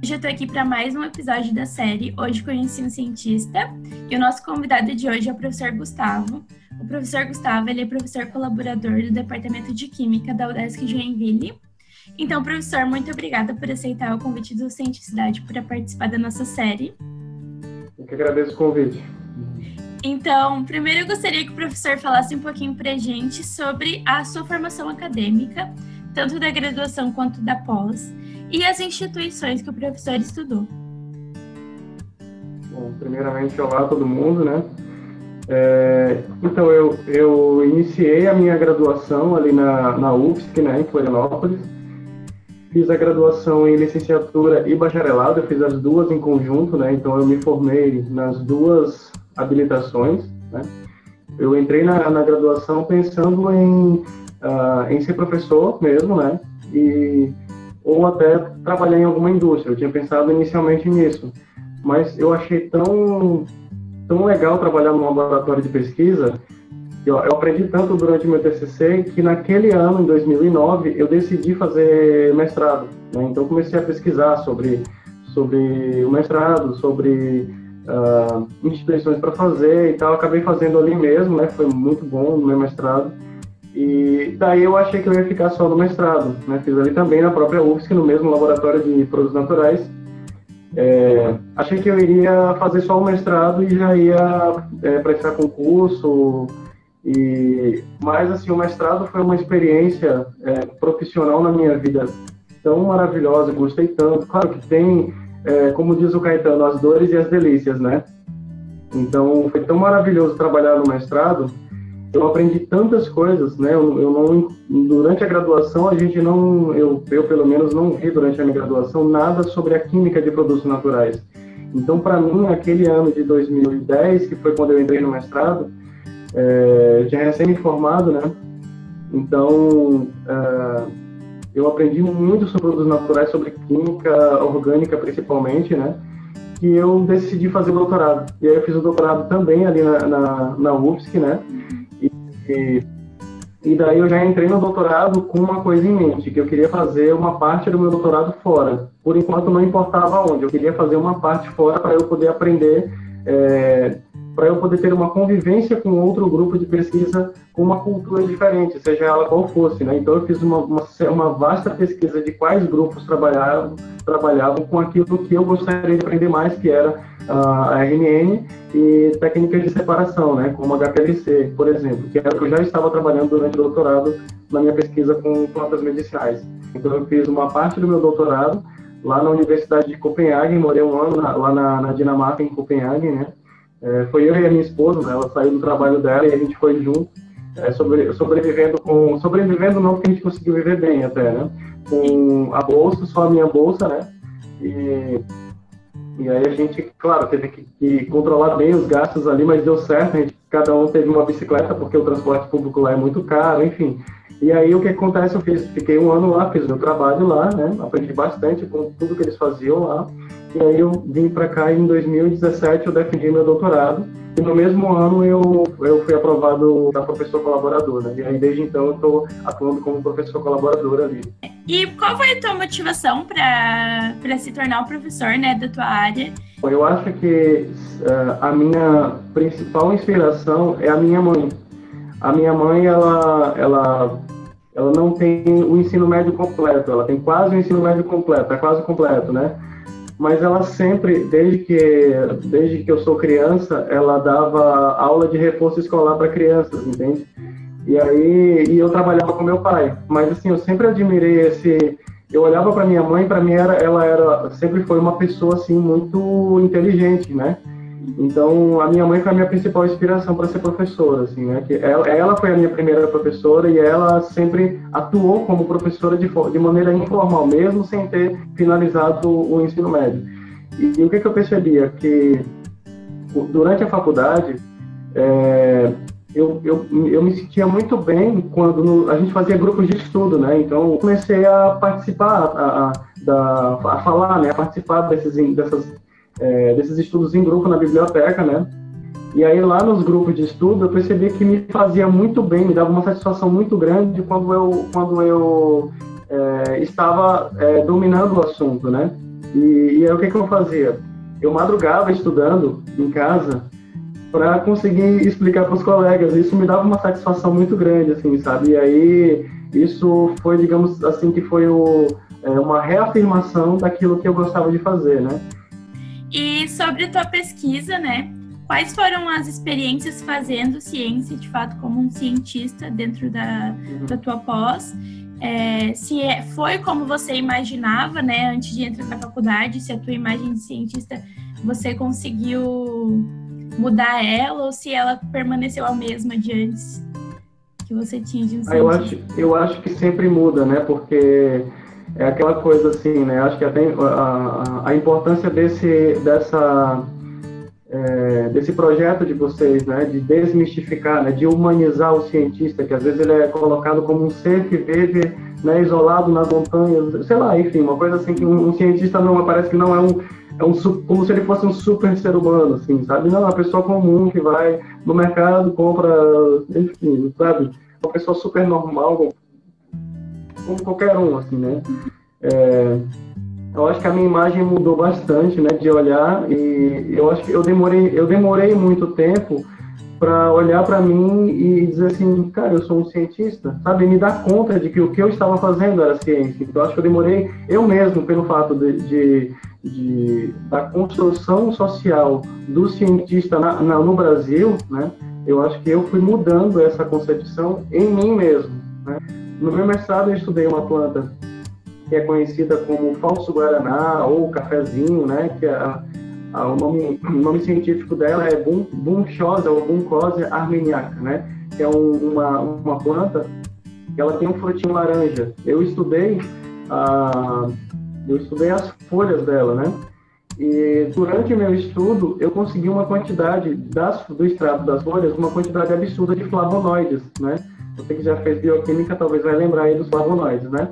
Hoje eu estou aqui para mais um episódio da série Hoje Conheci um Cientista, e o nosso convidado de hoje é o professor Gustavo. O professor Gustavo, ele é professor colaborador do Departamento de Química da UDESC Joinville. Então, professor, muito obrigada por aceitar o convite do Cienticidade para participar da nossa série. Eu que agradeço o convite. Então, primeiro eu gostaria que o professor falasse um pouquinho para a gente sobre a sua formação acadêmica, tanto da graduação quanto da pós, e as instituições que o professor estudou. Bom, primeiramente, olá a todo mundo, né? Então, eu iniciei a minha graduação ali na UFSC, né, em Florianópolis. Fiz a graduação em licenciatura e bacharelado, eu fiz as duas em conjunto, né? Então, eu me formei nas duas habilitações, né? Eu entrei na graduação pensando em ser professor mesmo, né? Ou até trabalhar em alguma indústria. Eu tinha pensado inicialmente nisso, mas eu achei tão legal trabalhar num laboratório de pesquisa. Eu aprendi tanto durante meu TCC que naquele ano, em 2009, eu decidi fazer mestrado, né? Então comecei a pesquisar sobre o mestrado, sobre instituições para fazer e tal. Acabei fazendo ali mesmo, né? Foi muito bom no meu mestrado. E daí eu achei que eu ia ficar só no mestrado, né? Fiz ali também na própria UFSC, no mesmo laboratório de produtos naturais. Achei que eu iria fazer só o mestrado e já ia prestar concurso. Mas assim, o mestrado foi uma experiência profissional na minha vida tão maravilhosa, gostei tanto. Claro que tem, como diz o Caetano, as dores e as delícias, né? Então foi tão maravilhoso trabalhar no mestrado. Eu aprendi tantas coisas, né? Durante a graduação, eu pelo menos não vi durante a minha graduação nada sobre a química de produtos naturais. Então, para mim, aquele ano de 2010, que foi quando eu entrei no mestrado, já recém-formado, né? Então, eu aprendi muito sobre produtos naturais, sobre química orgânica principalmente, né? E eu decidi fazer doutorado. E aí eu fiz o doutorado também ali na UFSC, né? E daí eu já entrei no doutorado com uma coisa em mente, que eu queria fazer uma parte do meu doutorado fora. Por enquanto não importava onde, eu queria fazer uma parte fora para eu poder aprender, para eu poder ter uma convivência com outro grupo de pesquisa com uma cultura diferente, seja ela qual fosse, né? Então eu fiz uma vasta pesquisa de quais grupos trabalhavam com aquilo que eu gostaria de aprender mais, que era a RNN e técnicas de separação, né? Como HPLC, por exemplo, que era o que eu já estava trabalhando durante o doutorado na minha pesquisa com plantas medicinais. Então eu fiz uma parte do meu doutorado lá na Universidade de Copenhague, morei um ano lá na Dinamarca, em Copenhague, né? Foi eu e a minha esposa, né? Ela saiu do trabalho dela e a gente foi junto, sobrevivendo não, porque a gente conseguiu viver bem até, né? Com a bolsa, só a minha bolsa, né? E aí a gente, claro, teve que controlar bem os gastos ali, mas deu certo, cada um teve uma bicicleta, porque o transporte público lá é muito caro, enfim. E aí o que acontece, fiquei um ano lá, fiz meu trabalho lá, né? Aprendi bastante com tudo que eles faziam lá. E aí eu vim para cá e em 2017 eu defendi meu doutorado. E no mesmo ano eu fui aprovado para professor colaborador, né? E aí desde então eu estou atuando como professor colaborador ali. E qual foi a tua motivação para se tornar um professor, né, da tua área? Eu acho que a minha principal inspiração é a minha mãe. A minha mãe, ela não tem o ensino médio completo, ela tem quase o ensino médio completo, é quase completo, né? Mas ela sempre, desde que eu sou criança, ela dava aula de reforço escolar para crianças, entende? E eu trabalhava com meu pai. Mas assim, eu sempre admirei eu olhava para minha mãe, para mim ela sempre foi uma pessoa assim muito inteligente, né? Então, a minha mãe foi a minha principal inspiração para ser professora, assim, né? Que ela foi a minha primeira professora e ela sempre atuou como professora de maneira informal, mesmo sem ter finalizado o ensino médio. E o que eu percebia? Que durante a faculdade, eu me sentia muito bem quando a gente fazia grupos de estudo, né? Então, eu comecei a participar, a falar, né? A participar desses estudos em grupo na biblioteca, né? E aí lá nos grupos de estudo eu percebi que me fazia muito bem, me dava uma satisfação muito grande quando eu estava dominando o assunto, né? E aí o que eu fazia? Eu madrugava estudando em casa para conseguir explicar para os colegas. Isso me dava uma satisfação muito grande, assim, sabe? E aí isso foi, digamos assim, que foi uma reafirmação daquilo que eu gostava de fazer, né? E sobre a tua pesquisa, né? Quais foram as experiências fazendo ciência, de fato, como um cientista dentro da tua pós? Foi como você imaginava, né, antes de entrar na faculdade, se a tua imagem de cientista, você conseguiu mudar ela, ou se ela permaneceu a mesma de antes que você tinha de um cientista? Eu acho que sempre muda, né, porque é aquela coisa assim, né, acho que até a importância desse projeto de vocês, né, de desmistificar, né, de humanizar o cientista, que às vezes ele é colocado como um ser que vive, né, isolado nas montanhas, sei lá, enfim, uma coisa assim que um cientista não parece que não como se ele fosse um super ser humano, assim, sabe? Não, é uma pessoa comum que vai no mercado, compra, enfim, sabe? Uma pessoa super normal, como qualquer um, assim, né? Eu acho que a minha imagem mudou bastante, né, de olhar, e eu acho que eu demorei muito tempo para olhar para mim e dizer assim, cara, eu sou um cientista, sabe, e me dar conta de que o que eu estava fazendo era ciência. Então, acho que eu demorei, eu mesmo, pelo fato da construção social do cientista no Brasil, né, eu acho que eu fui mudando essa concepção em mim mesmo, né. No meu mestrado, eu estudei uma planta que é conhecida como falso guaraná ou cafezinho, né, que o nome científico dela é Bunchosa ou Bunchosa armeniaca, né, que é uma planta que ela tem um frutinho laranja. Eu estudei as folhas dela, né, e durante o meu estudo eu consegui uma quantidade do extrato das folhas, uma quantidade absurda de flavonoides, né. Você que já fez bioquímica talvez vai lembrar aí dos flavonoides, né?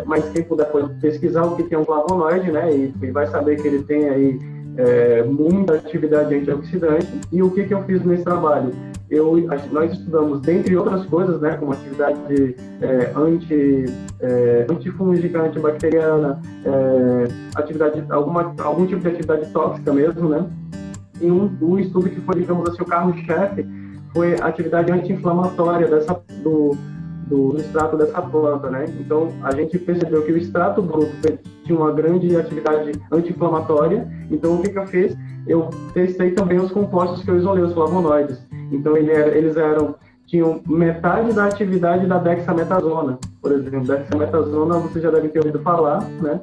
Mas quem puder pode pesquisar o que é um flavonoide, né? E vai saber que ele tem aí muita atividade antioxidante. E o que eu fiz nesse trabalho? Nós estudamos, dentre outras coisas, né? Como atividade antifúngica, antibacteriana, algum tipo de atividade tóxica mesmo, né? E um estudo que foi, digamos assim, o carro-chefe foi a atividade anti-inflamatória do extrato dessa planta, né? Então, a gente percebeu que o extrato bruto tinha uma grande atividade anti-inflamatória. Então, o que eu fiz? Eu testei também os compostos que eu isolei, os flavonoides. Então, tinham metade da atividade da dexametasona, por exemplo. Dexametasona, você já deve ter ouvido falar, né?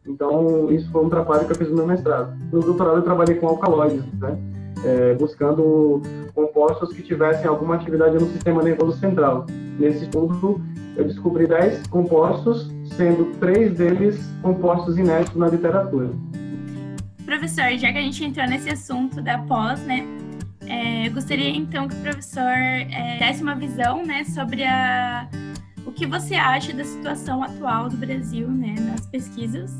Então, isso foi um trabalho que eu fiz no meu mestrado. No doutorado, eu trabalhei com alcaloides, né? Buscando compostos que tivessem alguma atividade no sistema nervoso central. Nesse estudo, eu descobri 10 compostos, sendo 3 deles compostos inéditos na literatura. Professor, já que a gente entrou nesse assunto da pós, né, eu gostaria então que o professor desse uma visão, né, sobre o que você acha da situação atual do Brasil, né, nas pesquisas,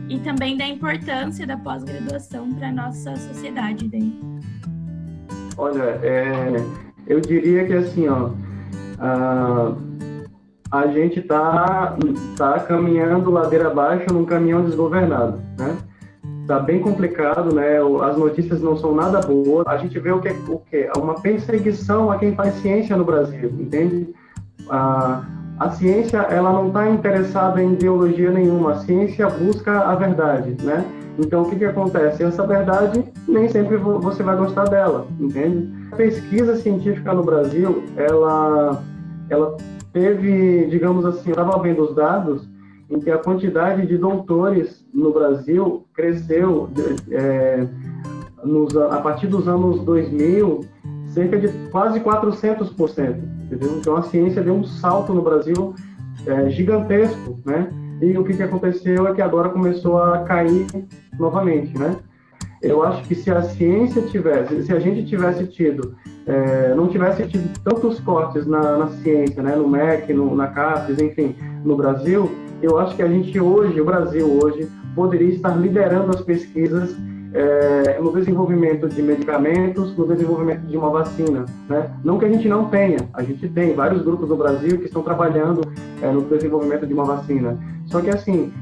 e também da importância da pós-graduação para a nossa sociedade daí. Olha, eu diria que assim, a gente tá caminhando ladeira abaixo num caminhão desgovernado, né? Tá bem complicado, né? As notícias não são nada boas. A gente vê o que é uma perseguição a quem faz ciência no Brasil, entende? A ciência, ela não está interessada em ideologia nenhuma. A ciência busca a verdade, né? Então, o que acontece? Essa verdade, nem sempre você vai gostar dela, entende? A pesquisa científica no Brasil, ela teve, digamos assim, eu estava vendo os dados em que a quantidade de doutores no Brasil cresceu a partir dos anos 2000, cerca de quase 400%, entendeu? Então, a ciência deu um salto no Brasil gigantesco, né? E o que aconteceu é que agora começou a cair novamente, né? Eu acho que se a gente tivesse tido, não tivesse tido tantos cortes na ciência, né? No MEC, na CAPES, enfim, no Brasil, eu acho que o Brasil hoje, poderia estar liderando as pesquisas no desenvolvimento de medicamentos, no desenvolvimento de uma vacina, né? Não que a gente não tenha, a gente tem vários grupos no Brasil que estão trabalhando no desenvolvimento de uma vacina. Só que, assim,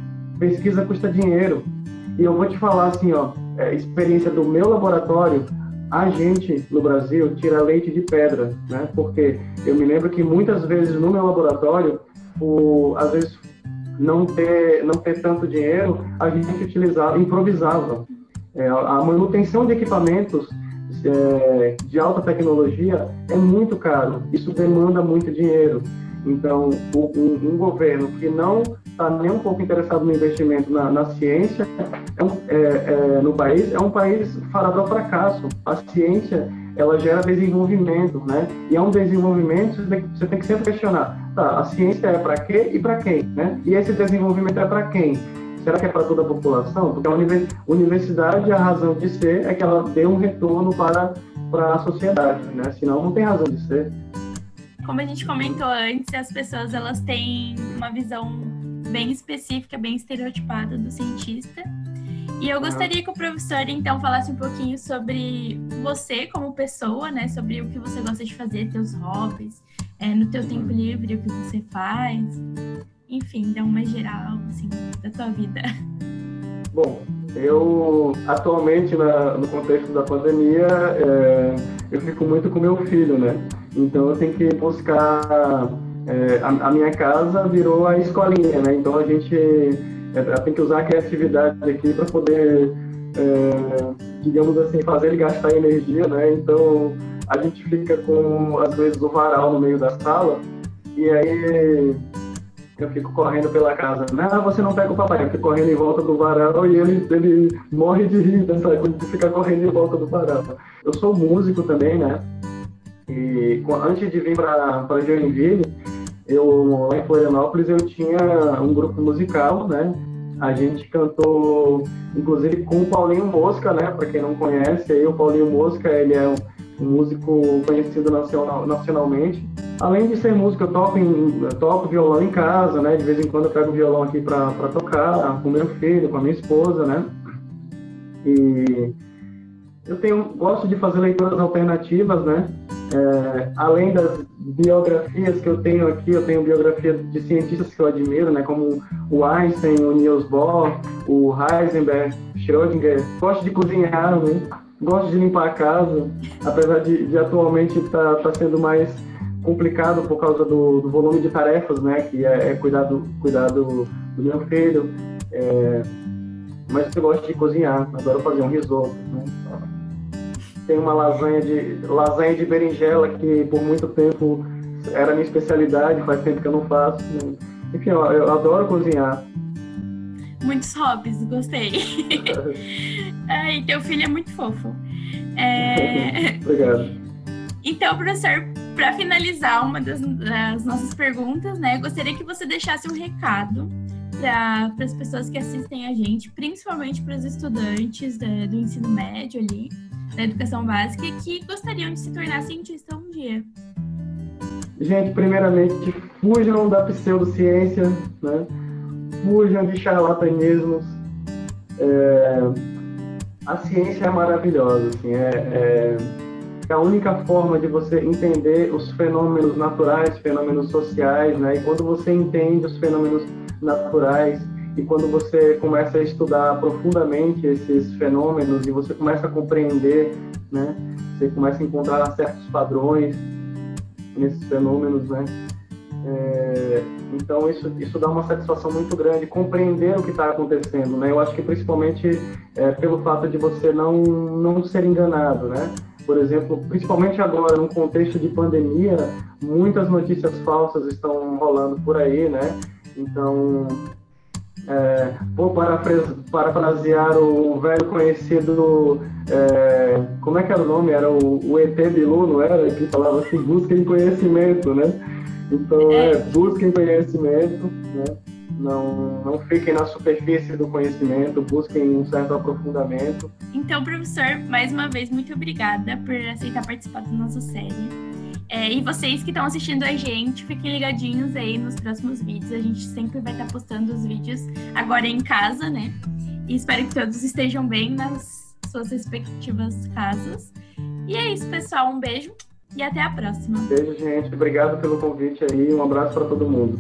pesquisa custa dinheiro. E eu vou te falar assim, ó, experiência do meu laboratório, a gente no Brasil tira leite de pedra, né? Porque eu me lembro que muitas vezes no meu laboratório, às vezes não ter tanto dinheiro, a gente improvisava. A manutenção de equipamentos de alta tecnologia é muito caro, isso demanda muito dinheiro. Então, um governo que não está nem um pouco interessado no investimento na ciência no país, é um país fadado ao fracasso. A ciência, ela gera desenvolvimento, né? E é um desenvolvimento, você tem que sempre questionar, tá, a ciência é para quê e para quem, né? E esse desenvolvimento é para quem? Será que é para toda a população? Porque a universidade, a razão de ser é que ela dê um retorno para a sociedade, né? Senão não tem razão de ser. Como a gente comentou antes, as pessoas elas têm uma visão bem específica, bem estereotipada do cientista. E eu gostaria que o professor, então, falasse um pouquinho sobre você como pessoa, né? Sobre o que você gosta de fazer, teus hobbies, no teu tempo livre, o que você faz. Enfim, dá uma geral, assim, da tua vida. Bom, eu atualmente, no contexto da pandemia, eu fico muito com meu filho, né? Então eu tenho que buscar... a minha casa virou a escolinha, né? Então a gente tem que usar a criatividade aqui para poder, digamos assim, fazer ele gastar energia, né? Então a gente fica com, às vezes, o varal no meio da sala e aí... eu fico correndo pela casa. Não, você não pega o papai. Eu fico correndo em volta do varal e ele morre de rir dessa coisa de ficar correndo em volta do varal. Eu sou músico também, né? E antes de vir para Joinville, lá em Florianópolis, eu tinha um grupo musical, né? A gente cantou, inclusive, com o Paulinho Mosca, né? Para quem não conhece, aí o Paulinho Mosca, ele é um músico conhecido nacionalmente. Além de ser músico, eu toco violão em casa, né? De vez em quando eu pego o violão aqui para tocar com meu filho, com a minha esposa, né? E eu gosto de fazer leituras alternativas, né? Além das biografias que eu tenho aqui, eu tenho biografia de cientistas que eu admiro, né? Como o Einstein, o Niels Bohr, o Heisenberg, Schrödinger. Gosto de cozinhar, né? Gosto de limpar a casa, apesar de atualmente tá sendo mais complicado por causa do volume de tarefas, né, que é cuidar do meu filho, mas eu gosto de cozinhar, adoro fazer um risoto, né? Tem uma lasanha de berinjela que por muito tempo era minha especialidade, faz tempo que eu não faço, né? Enfim, eu adoro cozinhar. Muitos hobbies, gostei. Ai, teu filho é muito fofo. Obrigado. Então, professor, para finalizar uma das nossas perguntas, né, eu gostaria que você deixasse um recado para as pessoas que assistem a gente, principalmente para os estudantes do ensino médio ali, da educação básica, que gostariam de se tornar cientista um dia. Gente, primeiramente, fujam da pseudociência, né? Fujam de charlatanismos. A ciência é maravilhosa, assim, é a única forma de você entender os fenômenos naturais, fenômenos sociais, né? E quando você entende os fenômenos naturais e quando você começa a estudar profundamente esses fenômenos e você começa a compreender, né? Você começa a encontrar certos padrões nesses fenômenos, né? Então isso dá uma satisfação muito grande, compreender o que está acontecendo, né? Eu acho que principalmente pelo fato de você não ser enganado, né? Por exemplo, principalmente agora, num contexto de pandemia, muitas notícias falsas estão rolando por aí, né? Então, vou parafrasear o velho conhecido, como é que era o nome? Era o ET Bilu, não era? Que falava assim, busquem conhecimento, né? Então, busquem conhecimento, né? Não fiquem na superfície do conhecimento, busquem um certo aprofundamento. Então, professor, mais uma vez, muito obrigada por aceitar participar da nossa série. E vocês que estão assistindo a gente, fiquem ligadinhos aí nos próximos vídeos. A gente sempre vai estar postando os vídeos agora em casa, né? E espero que todos estejam bem nas suas respectivas casas. E é isso, pessoal. Um beijo e até a próxima. Beijo, gente. Obrigado pelo convite aí. Um abraço para todo mundo.